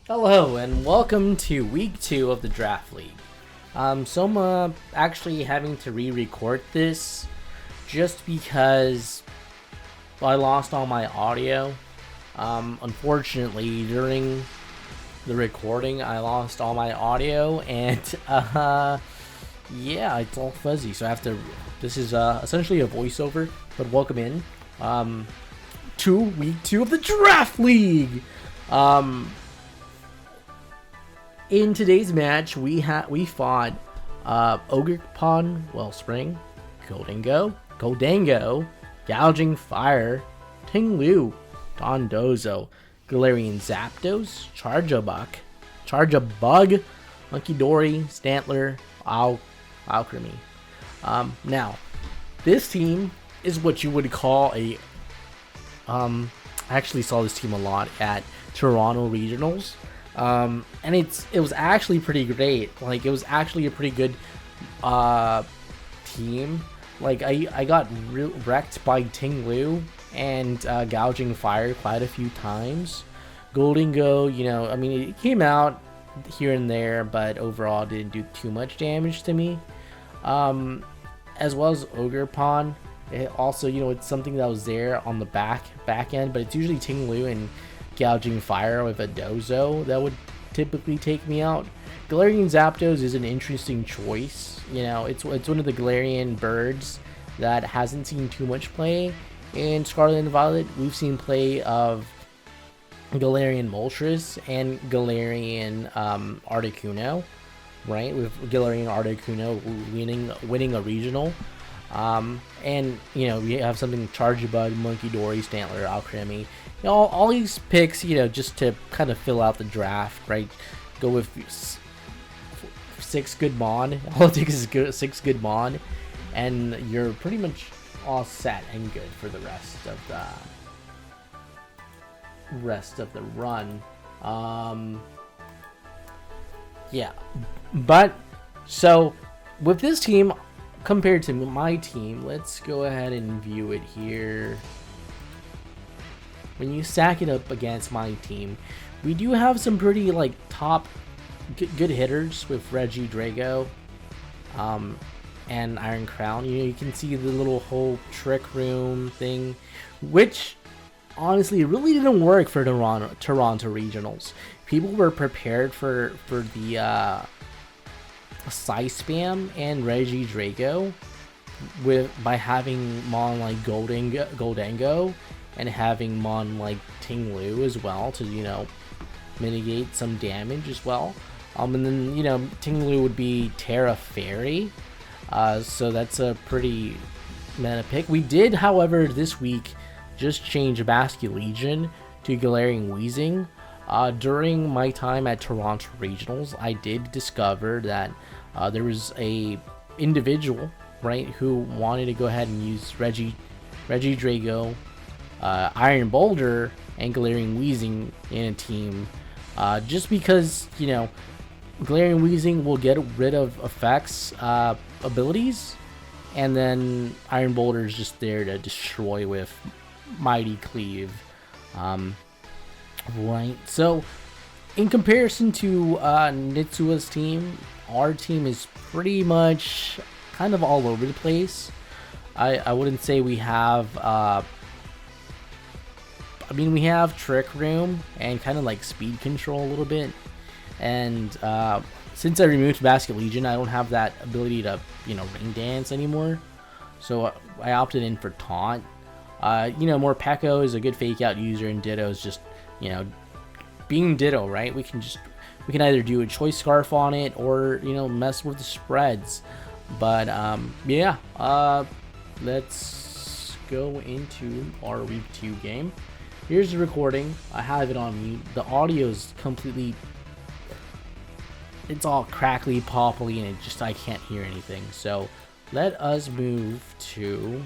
Hello and welcome to week 2 of the Draft League. So I'm actually having to re-record this just because I lost all my audio. Unfortunately, during the recording, I lost all my audio and yeah, it's all fuzzy. So I have to. This is essentially a voiceover, but welcome in to week 2 of the Draft League. In today's match, we fought Ogerpon, Wellspring, Goldango, Gouging Fire, Tinglu, Dondozo, Galarian Zapdos, Charjabug, Monkey Dory, Stantler, Alchemy. Now, this team is what you would call a I actually saw this team a lot at Toronto Regionals. And it was actually pretty great. Like, it was actually a pretty good team. Like, I got wrecked by Tinglu and Gouging Fire quite a few times. Goldango, I mean, it came out here and there, but overall didn't do too much damage to me. As well as Ogerpon. It also, it's something that was there on the back end, but it's usually Tinglu and Gouging Fire with a Dozo that would typically take me out. Galarian Zapdos is an interesting choice. It's one of the Galarian birds that hasn't seen too much play in Scarlet and Violet. We've seen play of Galarian Moltres and Galarian Articuno, right? With Galarian Articuno winning a regional. And we have something Charjabug, Monkey Dory, Stantler, Alchemy. All these picks, just to kind of fill out the draft, right? Go with 6 good Mon. All it takes is 6 good Mon, and you're pretty much all set and good for the rest of the run. Yeah, but so with this team compared to my team, let's go ahead and view it here. When you stack it up against my team, we do have some pretty top good hitters with Regidrago and Iron Crown. You can see the little whole trick room thing, which honestly really didn't work for Toronto Regionals. People were prepared for the Size Spam and Regidrago by having Mon like Goldango and having Mon like Tinglu as well to mitigate some damage as well. And then Tinglu would be Terra Fairy, so that's a pretty meta pick. We did, however, this week just change Basculegion to Galarian Weezing. During my time at Toronto Regionals, I did discover that there was a individual, right, who wanted to go ahead and use Regidrago, Iron Boulder, and Galarian Weezing in a team, just because Galarian Weezing will get rid of effects, abilities, and then Iron Boulder is just there to destroy with Mighty Cleave. Right, so in comparison to Nitsua's team, our team is pretty much kind of all over the place. I wouldn't say we have we have Trick Room and kind of speed control a little bit, and since I removed Basculegion, I don't have that ability to ring dance anymore, so I opted in for Taunt. Morpeko is a good fake out user, and Ditto is just being Ditto, right? We can either do a choice scarf on it or mess with the spreads, but yeah, let's go into our week 2 game. Here's the recording. I have it on mute. The audio is completely, it's all crackly, poppily, and I can't hear anything. So let us move to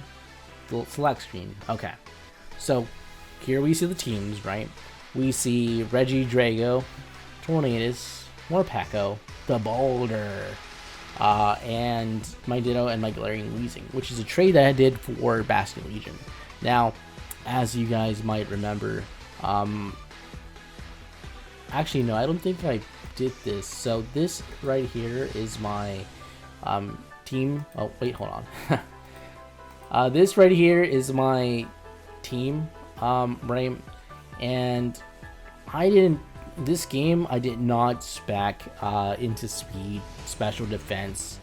the select screen. Okay, so here we see the teams, right? We see Regidrago, Tornadus, Morpeko, the Boulder, and my Ditto and my Galarian Weezing, which is a trade that I did for Basculegion. Now, as you guys might remember, actually no, I don't think I did this. So this right here is my team. Oh wait, hold on. This right here is my team, right? And I didn't. This game I did not spec into speed, special defense,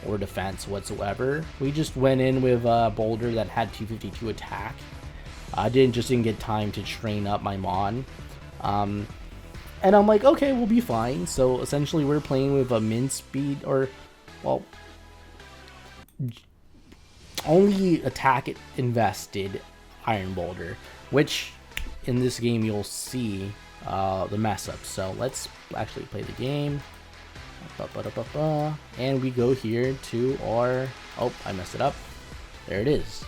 or defense whatsoever. We just went in with a boulder that had 252 attack. I didn't get time to train up my mon. And I'm like, okay, we'll be fine. So essentially we're playing with a min speed, or, well, only attack invested Iron Boulder, which in this game you'll see the mess up. So let's actually play the game. And we go here to our, oh, I messed it up. There it is.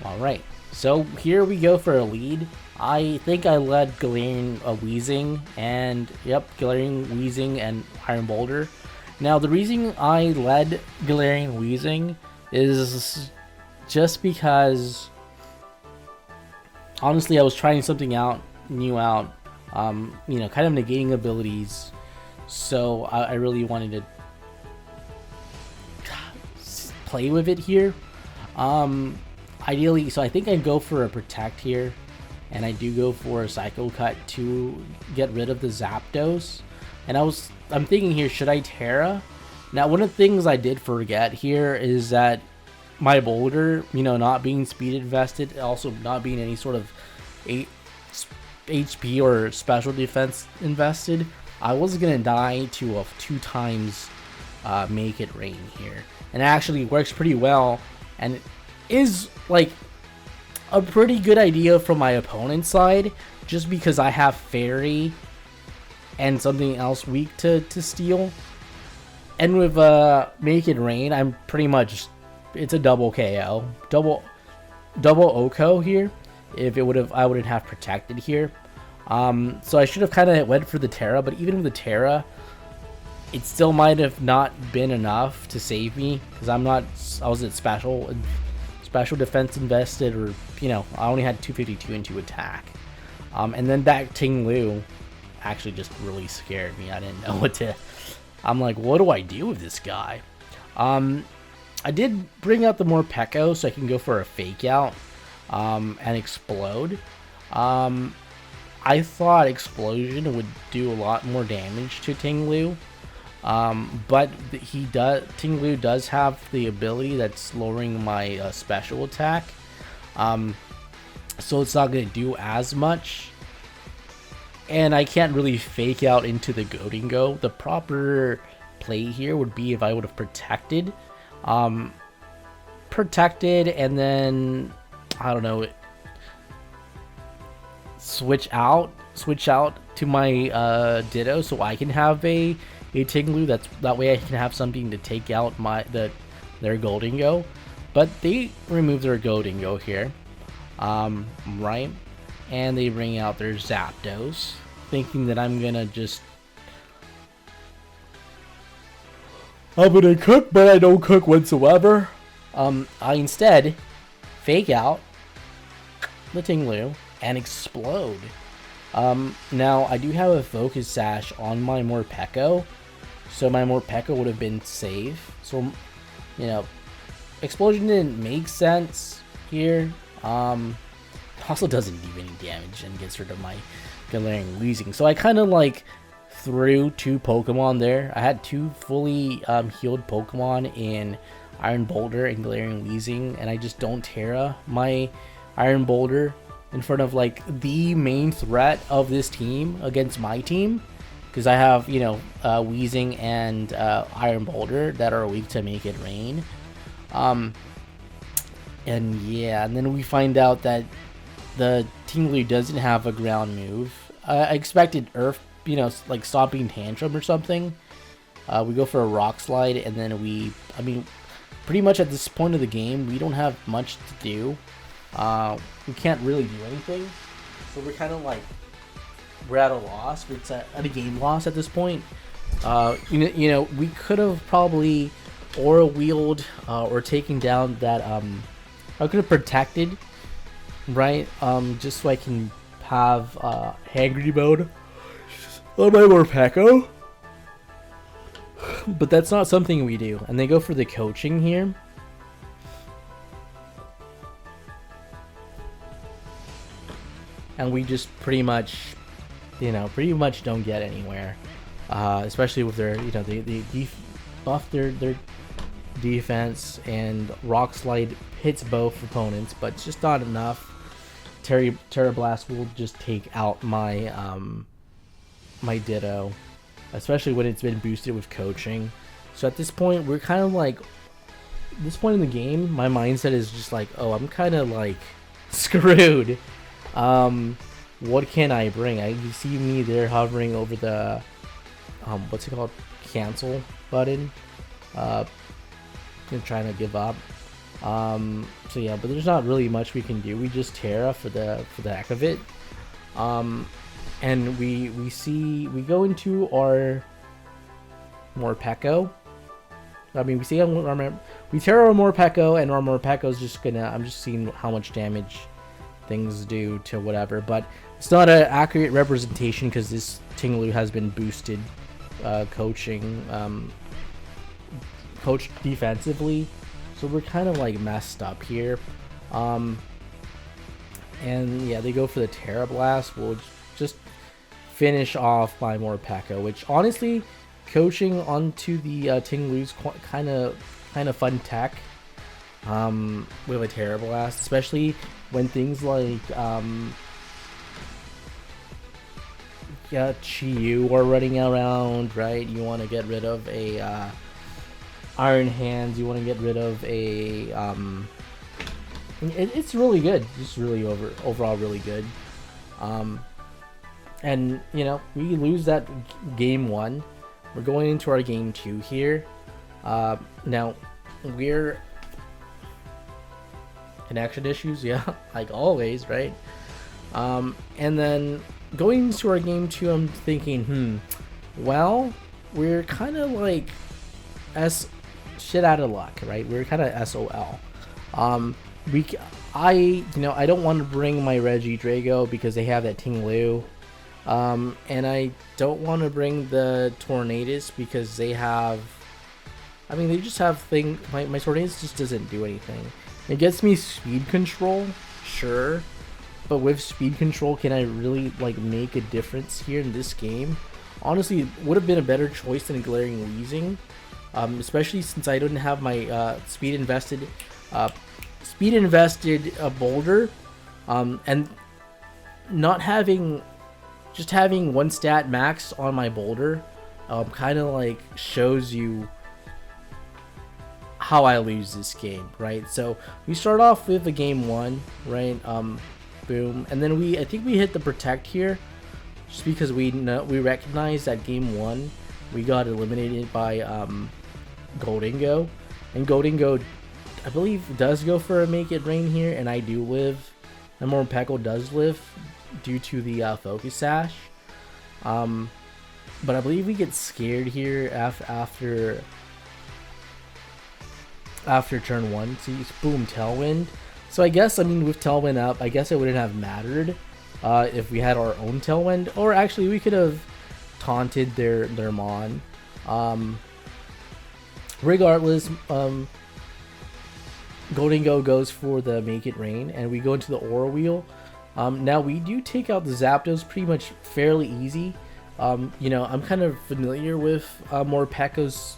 Alright, so here we go for a lead. I think I led Galarian Wheezing, and yep, Galarian Wheezing and Iron Boulder. Now the reason I led Galarian Wheezing is just because honestly I was trying something out, new out, you know, kind of negating abilities. So I really wanted to play with it here. Ideally, so I think I'd go for a Protect here, and I do go for a Psycho Cut to get rid of the Zapdos. And I'm thinking here, should I Terra? Now, one of the things I did forget here is that my Boulder, you know, not being speed invested, also not being any sort of HP or special defense invested, I was gonna die to a 2 times Make It Rain here, and it actually works pretty well, and it is like a pretty good idea from my opponent's side, just because I have Fairy and something else weak to Steel, and with Make It Rain, I'm pretty much, it's a double KO, double OHKO here. If it I wouldn't have protected here. So I should have kind of went for the Terra, but even with the Terra, it still might have not been enough to save me, because I wasn't special defense invested, or, you know, I only had 252 into attack. And then that Ting Lu actually just really scared me. I didn't know what to, I'm like, what do I do with this guy? I did bring out the Morpeko so I can go for a Fake Out and Explode. I thought Explosion would do a lot more damage to Ting Lu, but Ting Lu does have the ability that's lowering my special attack, so it's not going to do as much, and I can't really Fake Out into the Goading Go. The proper play here would be if I would have protected, and then, I don't know, switch out to my Ditto, so I can have a Ting Lu. That way I can have something to take out their Golding Go. But they remove their Golding Go here, right? And they bring out their Zapdos, thinking that I'm gonna cook, but I don't cook whatsoever. I instead Fake Out the Ting Lu and Explode. Now I do have a Focus Sash on my Morpeko, so my Morpeko would have been safe. So, you know, Explosion didn't make sense here. It also doesn't do any damage and gets rid of my Galarian Wheezing. So I kind of like threw 2 Pokemon there. I had 2 fully healed Pokemon in Iron Boulder and Galarian Wheezing, and I just don't Terra my Iron Boulder in front of like the main threat of this team against my team, because I have, you know, Wheezing and Iron Boulder that are weak to Make It Rain. And yeah, and then we find out that the Ting Lu doesn't have a ground move. I expected Earth, you know, like Stomping Tantrum or something. We go for a Rock Slide, and then I mean, pretty much at this point of the game, we don't have much to do. We can't really do anything, so we're kind of like, we're at a loss. We're at a game loss at this point. You know, we could have probably Aura Wheeled or taken down that. I could have protected, right? Just so I can have hangry mode on my Morpeko, but that's not something we do. And they go for the coaching here. And we just pretty much don't get anywhere. Especially with their, they buff their defense, and Rock Slide hits both opponents, but it's just not enough. Terra Blast will just take out my my Ditto, especially when it's been boosted with coaching. So at this point, we're kind of like, this point in the game, my mindset is just like, oh, I'm kind of like screwed. What can I bring? You see me there hovering over the what's it called, cancel button, trying to give up. So yeah, but there's not really much we can do. We just Terra for the heck of it. And we go into our Morpeko. I mean, we see we Terra our Morpeko, and our Morpeko's just gonna, I'm just seeing how much damage things do to whatever, but it's not an accurate representation because this Tinglu has been boosted coaching, coached defensively, so we're kind of like messed up here. And yeah, they go for the Terra Blast. We'll just finish off my Morpeko, which honestly, coaching onto the Tinglu's kind of fun tech with a Terra Blast, especially when things like Chiyu are running around, right? You want to get rid of a Iron Hands, you want to get rid of a it's really good, just really overall really good. And we lose that game 1. We're going into our game 2 here. Now we're connection issues, yeah, like always, right? And then going into our game 2, I'm thinking, well, we're kind of like shit out of luck, right? We're kind of SOL. I don't want to bring my Regidrago because they have that Tinglu. And I don't want to bring the Tornadus because they have, they just have my Tornadus just doesn't do anything. It gets me speed control, sure, but with speed control, can I really like make a difference here in this game? Honestly, it would have been a better choice than Glaring Wheezing, especially since I didn't have my speed invested Boulder, and not having, just having 1 stat max on my Boulder, kind of like shows you how I lose this game, right? So we start off with a game 1, right? Boom, and then I think we hit the Protect here, just because we recognize that game 1 we got eliminated by Goldingo, and Goldingo, I believe, does go for a Make It Rain here, and I do live, and Morpeko does live due to the Focus Sash. But I believe we get scared here after turn 1. So you boom, Tailwind. So I guess, with Tailwind up, I guess it wouldn't have mattered if we had our own Tailwind, or actually we could have taunted their Mon. Regardless, Goldingo goes for the Make It Rain, and we go into the Aura Wheel. Now we do take out the Zapdos pretty much fairly easy. I'm kind of familiar with Morpeko's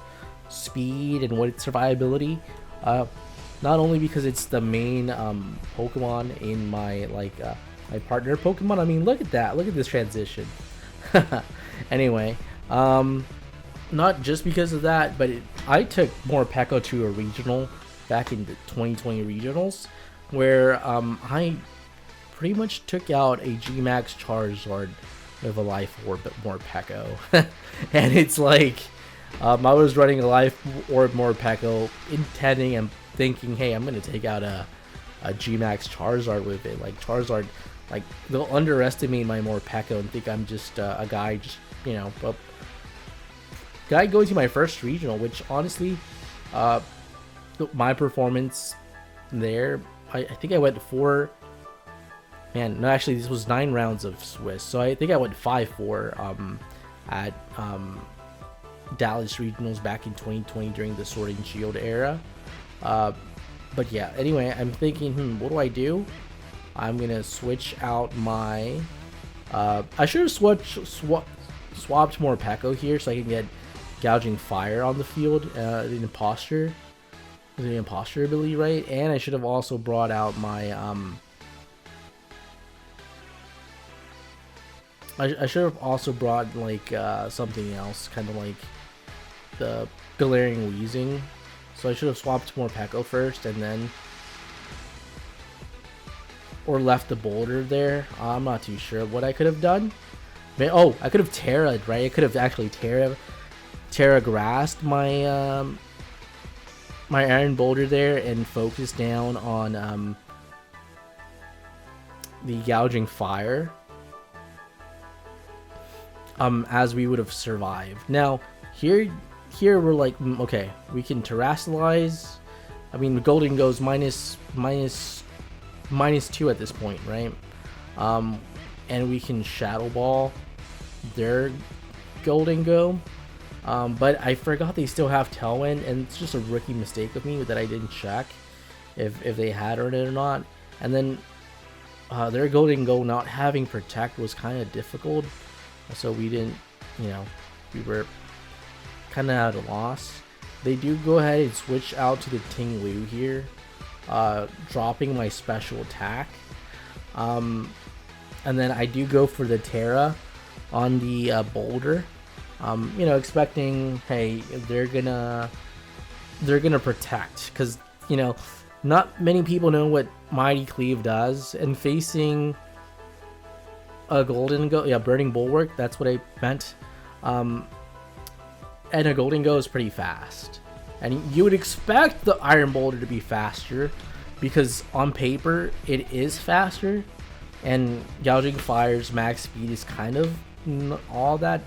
speed and what its survivability. Not only because it's the main Pokemon in my my partner Pokemon. Look at that! Look at this transition. Anyway, not just because of that, but I took Morpeko to a regional back in the 2020 regionals, where I pretty much took out a G-Max Charizard with a Life Orb Morpeko. And it's like, I was running a Life Orb Morpeko, intending and thinking, hey, I'm going to take out a G-Max Charizard with it. Like, Charizard, like, they'll underestimate my Morpeko and think I'm just a guy, just, a guy going to my first regional, which honestly, my performance there, I think I went 4 Man, no, actually, this was 9 rounds of Swiss, so I think I went 5-4 at Dallas Regionals back in 2020 during the Sword and Shield era. But yeah, anyway, I'm thinking, what do I do? I'm gonna switch out my. I should have swapped more Pekko here so I can get gouging fire on the field. The imposter ability, right? And I should have also brought out my I should have also brought like something else, kind of like the Galarian Wheezing. So I should have swapped more Pekko first and then, or left the boulder there. I'm not too sure what I could have done. Oh, I could have Terra'd, right? I could have actually Terra grassed my my Iron Boulder there and focused down on the gouging fire. As we would have survived. Now here we're like, okay, we can terrestrialize. I mean, Golden goes minus 2 at this point, right? And we can Shadow Ball their Golden Go. But I forgot they still have Tailwind, and it's just a rookie mistake of me that I didn't check if they had it or not. And then their Golden Go not having Protect was kind of difficult, so we didn't, we were kind of at a loss. They do go ahead and switch out to the Ting Lu here, dropping my special attack. And then I do go for the Terra on the Boulder. Expecting, hey, they're gonna protect, because not many people know what Mighty Cleave does, and facing a Golden Go, Burning Bulwark, that's what I meant. And a Golden Go is pretty fast, and you would expect the Iron Boulder to be faster because on paper it is faster, and Gouging Fire's max speed is kind of not all that,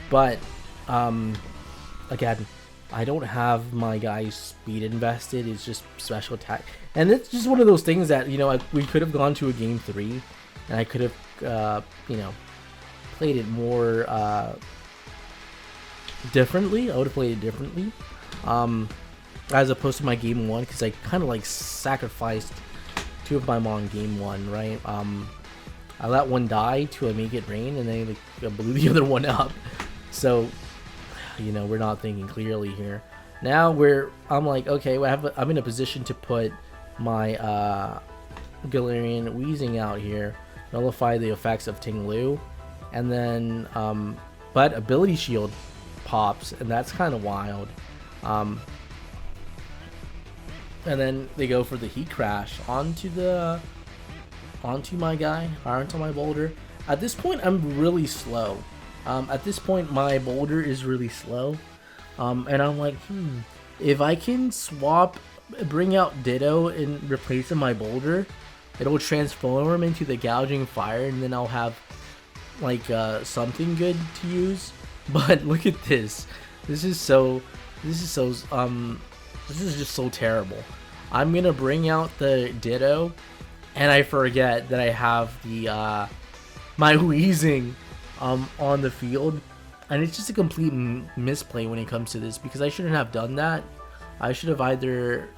but again, I don't have my guy's speed invested. It's just special attack, and it's just one of those things that we could have gone to a game 3, and I could have played it more differently. I would have played it differently, as opposed to my game 1, because I kind of like sacrificed 2 of my on game 1, right? I let one die to make it rain, and then I blew the other one up. So, we're not thinking clearly here. Now I'm like, okay, I'm in a position to put my Galarian Wheezing out here, nullify the effects of Ting Lu, and then, but Ability Shield pops, and that's kind of wild. And then they go for the Heat Crash onto my guy, or onto my Boulder. At this point, I'm really slow. At this point, my Boulder is really slow. And I'm like, if I can bring out Ditto and replace my Boulder, it'll transform into the Gouging Fire, and then I'll have like something good to use. But look at this. This is just so terrible. I'm gonna bring out the Ditto, and I forget that I have the my Wheezing on the field, and it's just a complete misplay when it comes to this, because I shouldn't have done that. I should have either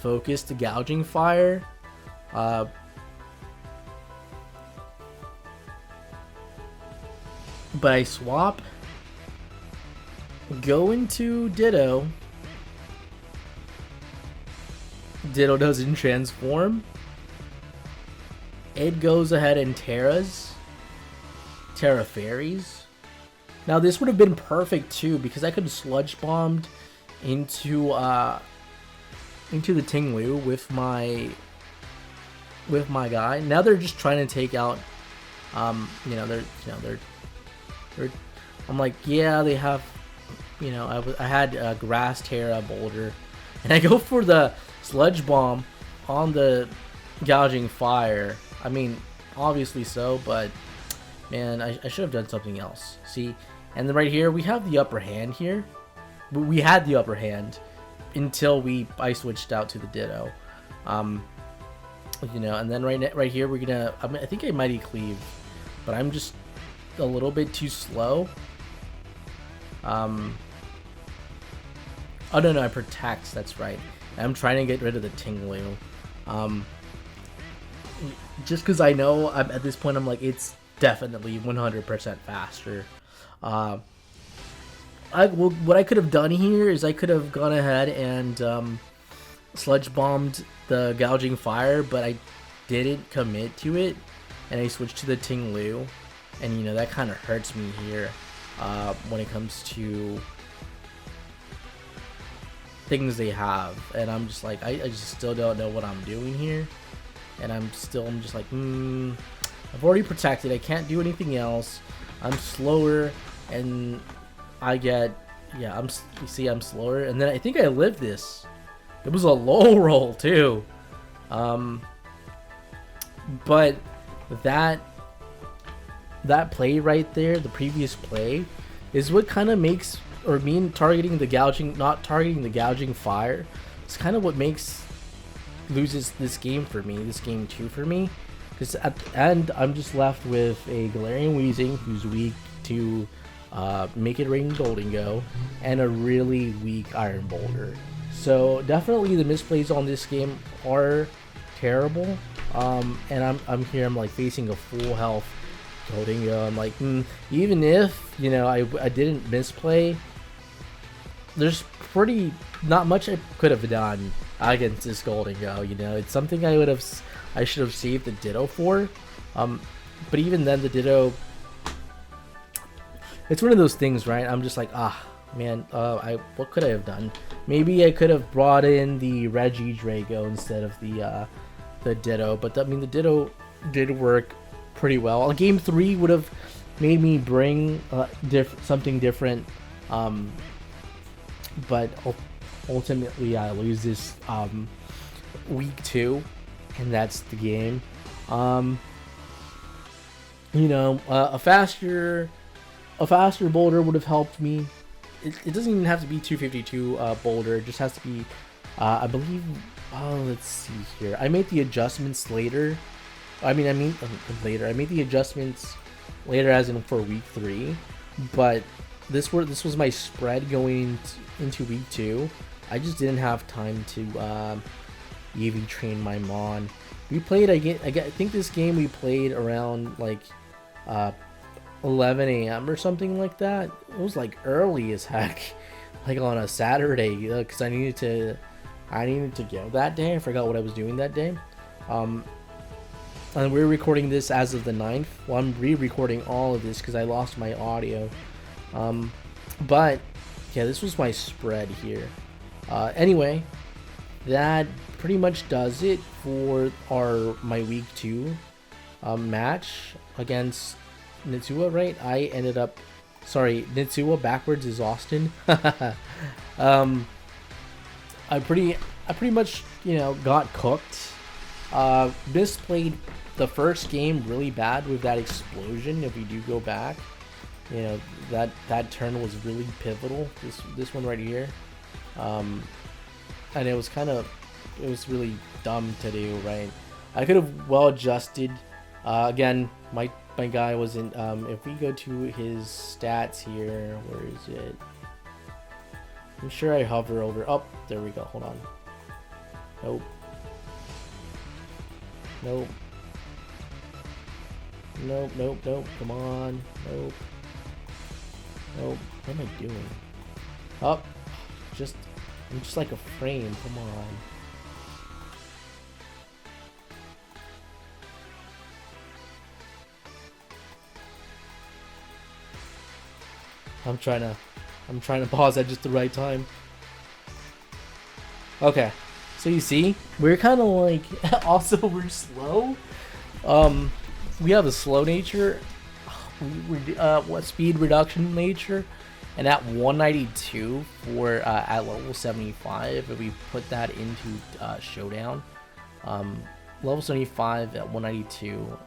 focused the Gouging Fire, but I swap, go into Ditto. Ditto doesn't transform. It goes ahead and Terra Fairies. Now this would have been perfect too, because I could have Sludge Bombed into the Ting Lu with my guy. Now they're just trying to take out they're I'm like, yeah, they have, I had Grass, Terra, Boulder, and I go for the Sludge Bomb on the Gouging Fire. I mean, obviously so, but man, I should have done something else. See, and then right here we have the upper hand here. We had the upper hand until I switched out to the Ditto. you know. And then right here we're gonna, I think I mighty cleave, but I'm just a little bit too slow. Oh no, I protect, that's right. I'm trying to get rid of the Tinglu. Just because I know at this point I'm like, it's definitely 100% faster. What I could have done here is I could have gone ahead and sludge bombed the gouging fire, but I didn't commit to it, and I switched to the Tinglu, and you know that kind of hurts me here when it comes to things they have, and I'm just like, I just still don't know what I'm doing here, and I'm just like, I've already protected, I can't do anything else, I'm slower, and I get, yeah, you see I'm slower, and then I think I lived this. It was a low roll too, but that play right there, the previous play, is what kind of makes, or me not targeting the gouging fire, it's kind of what loses this game for me, this game 2 for me, because at the end I'm just left with a Galarian Weezing who's weak to Make It Rain Golden Go, and a really weak Iron Boulder. So definitely the misplays on this game are terrible, and I'm here, I'm like facing a full health Golden Go. I'm like, even if, you know, I didn't misplay, there's pretty not much I could have done against this Golden Go. You know, it's something I should have saved the Ditto for, but even then the Ditto, it's one of those things, right? I'm just like, man, what could I have done? Maybe I could have brought in the Regidrago instead of the Ditto, but I mean the Ditto did work pretty well. Game 3 would have made me bring something different, but ultimately I lose this week 2, and that's the game. You know, a faster boulder would have helped me. It doesn't even have to be 252 boulder. It just has to be, I believe. Oh, let's see here. I made the adjustments later. I mean later. I made the adjustments later, as in for week 3. But this was my spread going into week 2. I just didn't have time to EV train my Mon. We played. I think this game we played around like 11 a.m. or something like that. It was like early as heck, like on a Saturday, because I needed to go that day. I forgot what I was doing that day. And we're recording this as of the 9th. Well, I'm re-recording all of this because I lost my audio. But yeah, this was my spread here. Anyway, that pretty much does it for my week 2 match against Nitsua, right? I ended up, sorry, Nitsua backwards is Austin. I pretty much, you know, got cooked. Misplayed the first game really bad with that explosion. If you do go back, you know, that turn was really pivotal. This one right here, and it was really dumb to do, right? I could have well adjusted. Again, my guy wasn't, if we go to his stats here, where is it? I'm sure I hover over, oh, there we go, hold on. Nope. Nope. Nope, nope, nope, come on. Nope. Nope, what am I doing? Oh, I'm just like a frame, come on. I'm trying to pause at just the right time. Okay, so you see, we're kind of like, also we're slow. We have a slow nature, what speed reduction nature, and at 192 for at level 75. If we put that into Showdown, level 75 at 192.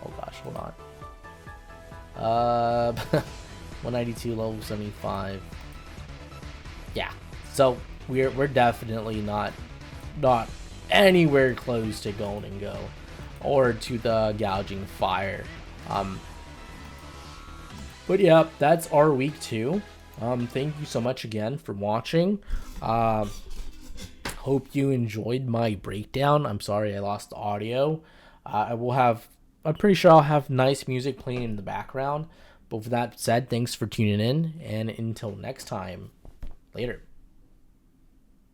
Oh gosh, hold on. 192 level 75. So we're definitely not anywhere close to Golden Go or to the Gouging Fire. But yeah, that's our week 2. Thank you so much again for watching. Hope you enjoyed my breakdown. I'm sorry I lost the audio. I'm pretty sure I'll have nice music playing in the background. But with that said, thanks for tuning in, and until next time, later.